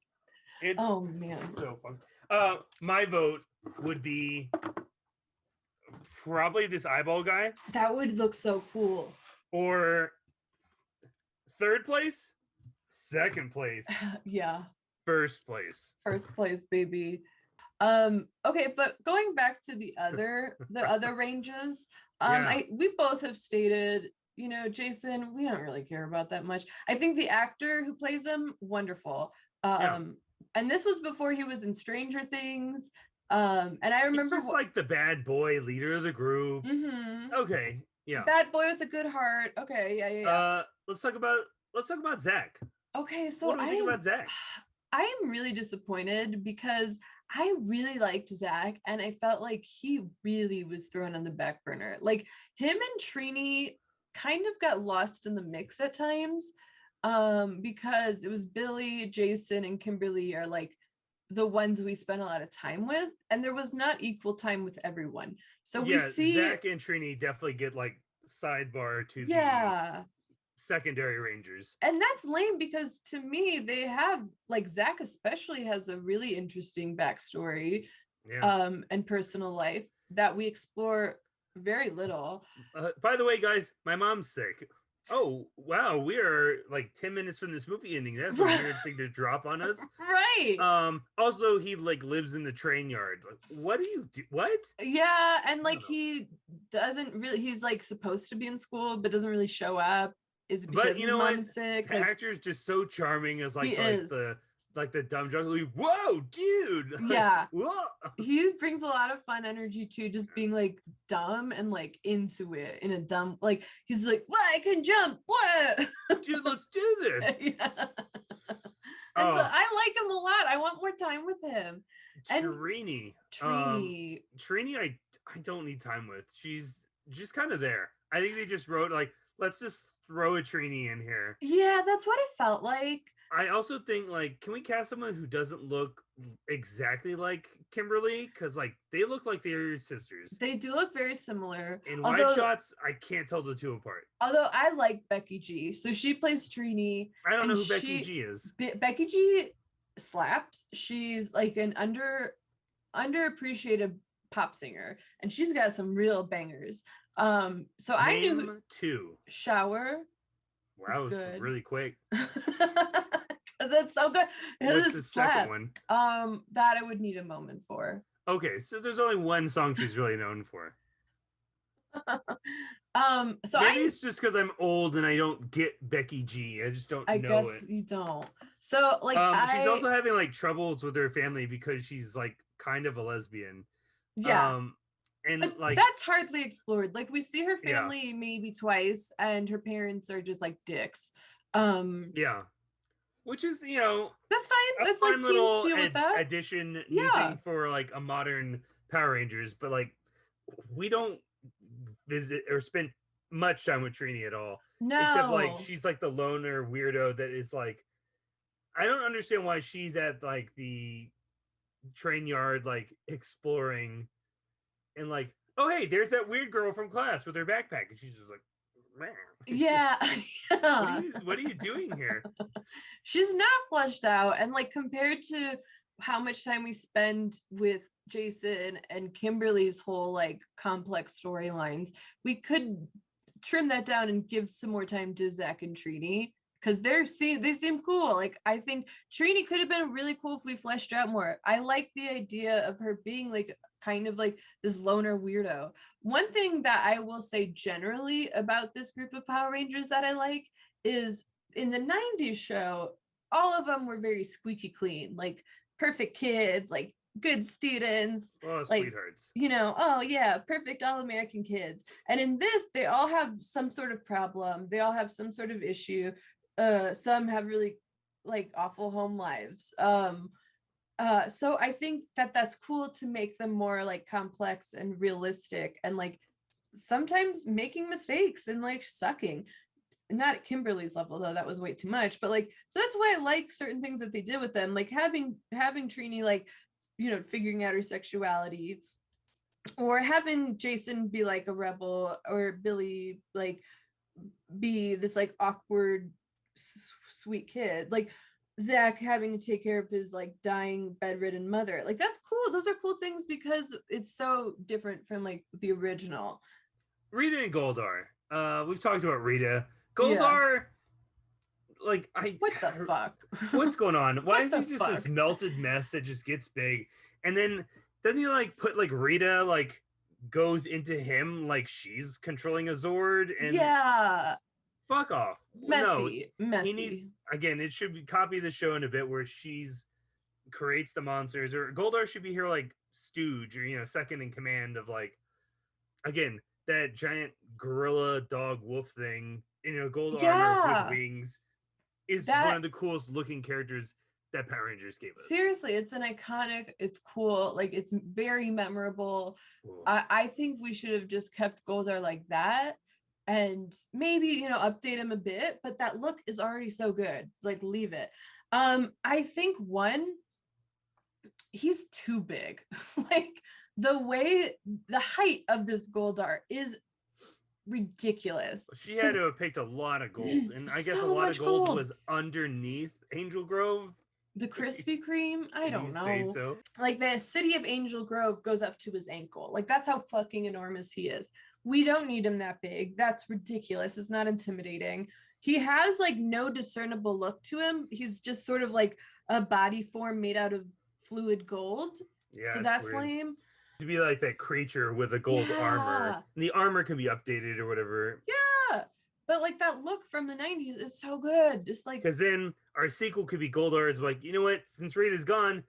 It's Oh man. so fun. My vote would be probably this eyeball guy, That would look so cool. or third place, second place, Yeah. first place. First place, baby. Okay, but going back to the other ranges, Yeah. we both have stated, you know, Jason, we don't really care about that much. I think the actor who plays him, wonderful. Yeah. and this was before he was in Stranger Things. And I He's remember just like the bad boy leader of the group. Mhm. Okay, yeah. Bad boy with a good heart. Okay, yeah. Let's talk about Zach. Okay, What so do we think about Zach? I am really disappointed because I really liked Zach and I felt like he really was thrown on the back burner. Like him and Trini kind of got lost in the mix at times, because it was Billy, Jason, and Kimberly are like the ones we spent a lot of time with, and there was not equal time with everyone. So we see Zach and Trini definitely get like sidebar to yeah, the secondary rangers. and that's lame because to me they have like Zach especially has a really interesting backstory, Yeah. and personal life that we explore very little. By the way, guys, my mom's sick. Oh wow, we are like 10 minutes from this movie ending. That's a weird thing to drop on us. Right. Also he like lives in the train yard. Like, what do you do? What? Yeah, and like he doesn't really, he's like supposed to be in school but doesn't really show up. Is it because But you his know mom what? is sick? The Like actor is just so charming as he is. the dumb joke. Like, whoa, dude. Yeah. Whoa. He brings a lot of fun energy too, just being like dumb and like into it in a dumb, like he's like, "What, I can jump, what?" Dude, let's do this. Yeah. And so I like him a lot. I want more time with him. And Trini. Trini, I don't need time with. She's just kind of there. I think they just wrote like, let's just throw a Trini in here. yeah, that's what it felt like. I also think like, can we cast someone who doesn't look exactly like Kimberly? Because like they look like they're sisters. They do look very similar. In wide shots, I can't tell the two apart. Although I like Becky G, so she plays Trini. I don't know who Becky G is. Becky G slaps. She's like an underappreciated pop singer, and she's got some real bangers. So I knew two. Shower. Wow, it was really quick. Because it's so good. What's the second one? That I would need a moment for. Okay, so there's only one song she's really known for. So maybe it's just because I'm old and I don't get Becky G. I just don't know it. I guess you don't. So like she's also having like troubles with her family because she's like kind of a lesbian. Yeah. And but like that's hardly explored. Like we see her family maybe twice and her parents are just like dicks. Yeah. Which is, you know, that's fine. That's like teens deal with that. Addition, new thing for like a modern Power Rangers, but like we don't visit or spend much time with Trini at all. No. Except like she's like the loner weirdo that is like, I don't understand why she's at like the train yard like exploring and like, oh hey, there's that weird girl from class with her backpack, and she's just like, man. Yeah. What are you doing here? She's not fleshed out, and like compared to how much time we spend with Jason and Kimberly's whole like complex storylines, we could trim that down and give some more time to Zach and Trini because they seem cool. Like I think Trini could have been really cool if we fleshed out more. I like the idea of her being like kind of like this loner weirdo. One thing that I will say generally about this group of Power Rangers that I like is in the 90s show, all of them were very squeaky clean, like perfect kids, like good students, like sweethearts. You know, oh yeah, perfect all-American kids. And in this, they all have some sort of problem. They all have some sort of issue. Some have really like awful home lives. So I think that that's cool to make them more like complex and realistic and like sometimes making mistakes and like sucking. Not at Kimberly's level though, that was way too much, but like, so that's why I like certain things that they did with them, like having Trini like, you know, figuring out her sexuality, or having Jason be like a rebel, or Billy like be this like awkward sweet kid, like Zach having to take care of his like dying bedridden mother. Like that's cool. Those are cool things because it's so different from like the original. Rita and Goldar. We've talked about Rita. Goldar, like what the fuck? What's going on? Why is he just this melted mess that just gets big? And then he like put like Rita like goes into him like she's controlling a Zord, and fuck off. Messy. He needs, again, it should be copy the show in a bit where she's creates the monsters, or Goldar should be here like stooge, or second in command of like, again, that giant gorilla dog wolf thing, gold armor with wings is one of the coolest looking characters that Power Rangers gave us. Seriously, it's an iconic, it's cool, like it's very memorable. Cool. I think we should have just kept Goldar like that and maybe, update him a bit, but that look is already so good. Like, leave it. I think he's too big. Like the height of this Goldar is ridiculous. She had to have picked a lot of gold, and I guess a lot of gold was underneath Angel Grove. The Krispy Kreme? I don't know. Say so? Like the city of Angel Grove goes up to his ankle. Like that's how fucking enormous he is. We don't need him that big. That's ridiculous. It's not intimidating. He has like no discernible look to him. He's just sort of like a body form made out of fluid gold. Yeah, so that's lame. To be like that creature with a gold armor. And the armor can be updated or whatever. Yeah. But like that look from the 90s is so good. Just like, because then our sequel could be Goldar. It's like, you know what? Since Rita's gone,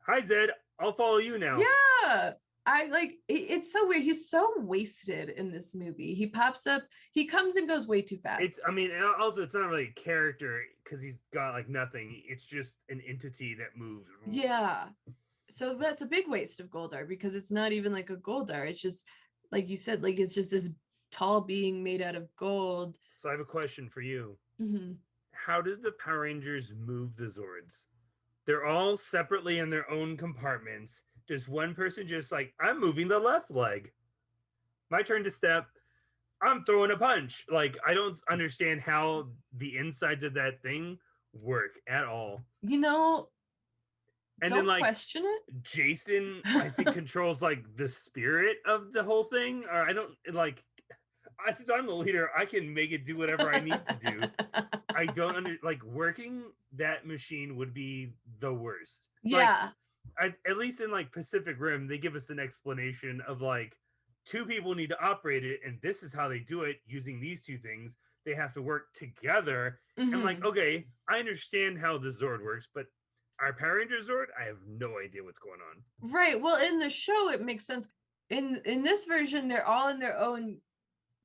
hi Zed, I'll follow you now. Yeah. It's so weird. He's so wasted in this movie. He pops up, he comes and goes way too fast. It's not really a character because he's got like nothing. It's just an entity that moves. Yeah. So that's a big waste of Goldar because it's not even like a Goldar. It's just, like you said, like it's just this tall being made out of gold. So I have a question for you. Mm-hmm. How did the Power Rangers move the Zords? They're all separately in their own compartments. Does one person just like, I'm moving the left leg. My turn to step. I'm throwing a punch. Like, I don't understand how the insides of that thing work at all. And don't then, like, question it. Jason, I think, controls like the spirit of the whole thing. Or I don't like. Since I'm the leader, I can make it do whatever I need to do. I don't working that machine would be the worst. Yeah. At least in like Pacific Rim, they give us an explanation of like two people need to operate it, and this is how they do it using these two things. They have to work together. Mm-hmm. I'm like, okay, I understand how the Zord works, but our Power Ranger Zord, I have no idea what's going on. Right. Well, in the show, it makes sense. In this version, they're all in their own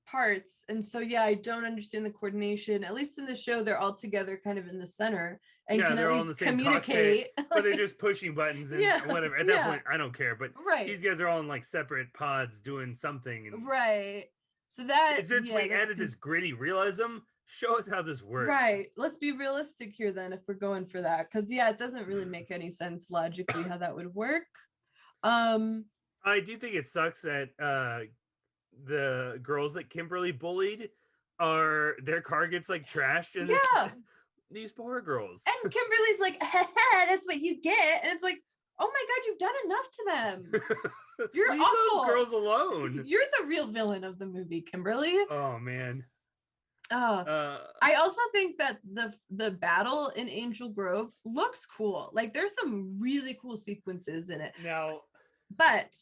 parts, and so I don't understand the coordination. At least in the show, they're all together kind of in the center and can at least communicate. Cockpit, but they're just pushing buttons and whatever. At that point, I don't care. But these guys are all in like separate pods doing something. And right. So that since we added this gritty realism, show us how this works. Right. Let's be realistic here then if we're going for that. Because it doesn't really make any sense logically how that would work. I do think it sucks that the girls that Kimberly bullied their car gets like trashed, and these poor girls. And Kimberly's like, that's what you get, and it's like, oh my god, you've done enough to them. You're leave awful. Those girls alone. You're the real villain of the movie, Kimberly. Oh man. I also think that the battle in Angel Grove looks cool. Like there's some really cool sequences in it. Now, but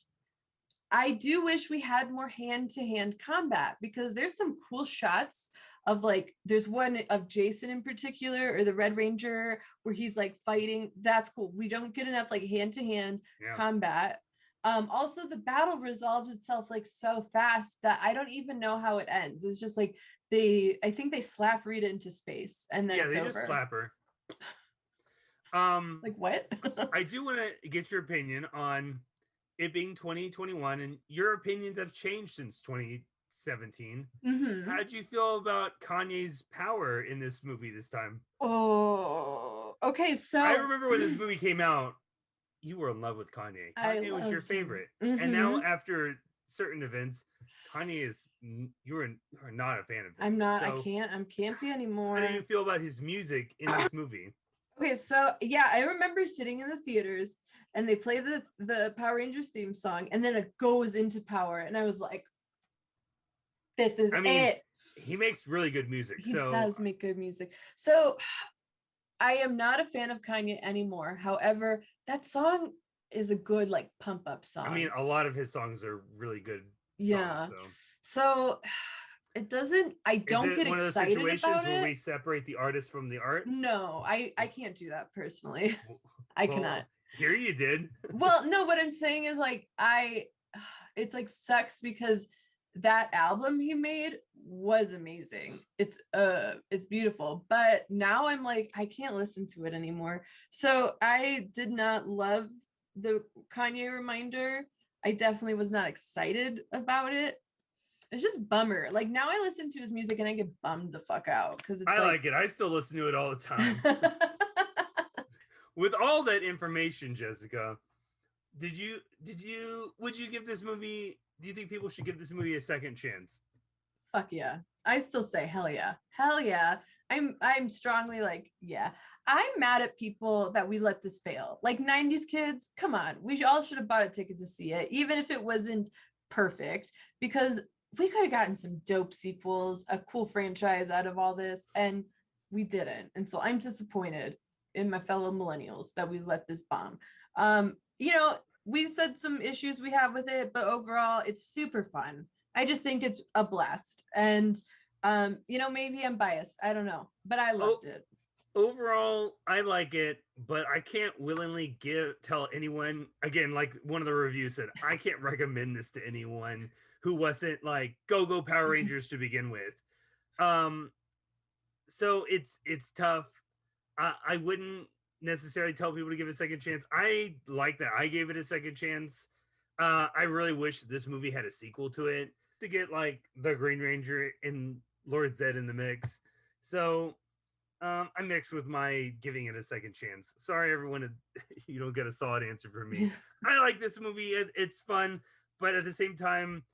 I do wish we had more hand-to-hand combat because there's some cool shots of like, there's one of Jason in particular, or the Red Ranger, where he's like fighting. That's cool. We don't get enough like hand-to-hand combat. Also, the battle resolves itself like so fast that I don't even know how it ends. It's just like I think they slap Rita into space and then it's over. Just slap her. Like what? I do want to get your opinion on it being 2021, and your opinions have changed since 2017. Mm-hmm. How did you feel about Kanye's power in this movie this time? Oh, okay. So I remember when this movie came out, you were in love with Kanye. Kanye was your favorite. Mm-hmm. And now after certain events, Kanye is, you are not a fan of him. I'm not, so I can't be anymore. How do you feel about his music in this movie? Okay, so I remember sitting in the theaters and they play the Power Rangers theme song, and then it goes into Power, and I was like, this is it. He makes really good music. He does make good music. So I am not a fan of Kanye anymore. However, that song is a good like pump up song. I mean, a lot of his songs are really good songs, yeah. So it doesn't, I don't get excited about it. One of those situations where we separate the artist from the art? No, I can't do that personally. I Well, cannot. Here you did. Well, no, what I'm saying is like it's like sucks because that album he made was amazing. It's beautiful, but now I'm like I can't listen to it anymore. So I did not love the Kanye Reminder. I definitely was not excited about it. It's just bummer. Like now I listen to his music and I get bummed the fuck out because it's I like it. I still listen to it all the time. With all that information, Jessica, would you give this movie, do you think people should give this movie a second chance? Fuck yeah. I still say hell yeah. Hell yeah. I'm strongly like, yeah. I'm mad at people that we let this fail. Like 90s kids, come on. We all should have bought a ticket to see it, even if it wasn't perfect, because we could have gotten some dope sequels, a cool franchise out of all this, and we didn't. And so I'm disappointed in my fellow millennials that we let this bomb. You know, we said some issues we have with it, but overall it's super fun. I just think it's a blast. And you know, maybe I'm biased. I don't know, but I loved it. Overall, I like it, but I can't willingly tell anyone, again, like one of the reviews said, I can't recommend this to anyone who wasn't like go Power Rangers to begin with. So it's tough. I wouldn't necessarily tell people to give it a second chance. I like that I gave it a second chance. I really wish this movie had a sequel to it to get like the Green Ranger and Lord Zed in the mix. So I mixed with my giving it a second chance. Sorry, everyone, you don't get a solid answer from me. I like this movie. It's fun, but at the same time,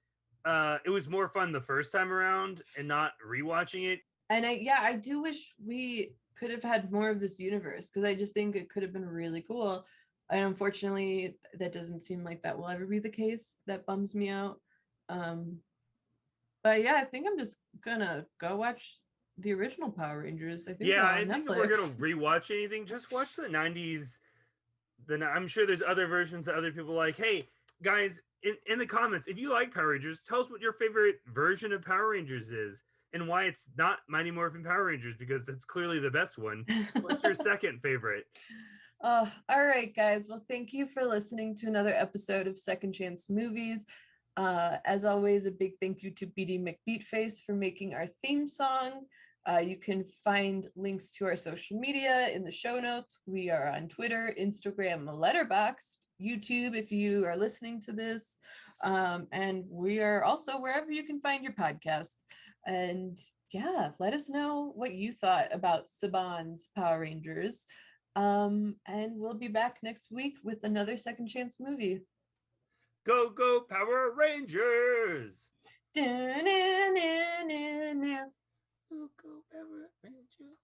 it was more fun the first time around and not rewatching it. And I do wish we could have had more of this universe because I just think it could have been really cool. And unfortunately, that doesn't seem like that will ever be the case. That bums me out. But yeah, I think I'm just gonna go watch the original Power Rangers. I think I think if we're gonna rewatch anything, just watch the 90s. Then I'm sure there's other versions that other people like. Hey, guys, in the comments, if you like Power Rangers, tell us what your favorite version of Power Rangers is and why it's not Mighty Morphin Power Rangers, because it's clearly the best one. What's your second favorite? All right, guys. Well, thank you for listening to another episode of Second Chance Movies. As always, a big thank you to Beaty McBeatface for making our theme song. You can find links to our social media in the show notes. We are on Twitter, Instagram, Letterboxd, YouTube if you are listening to this. And we are also wherever you can find your podcasts. And yeah, let us know what you thought about Saban's Power Rangers. And we'll be back next week with another Second Chance movie. Go Power Rangers! Go Power Rangers!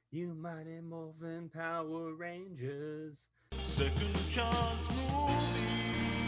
You Mighty Morphin Power Rangers! Second Chance Movie.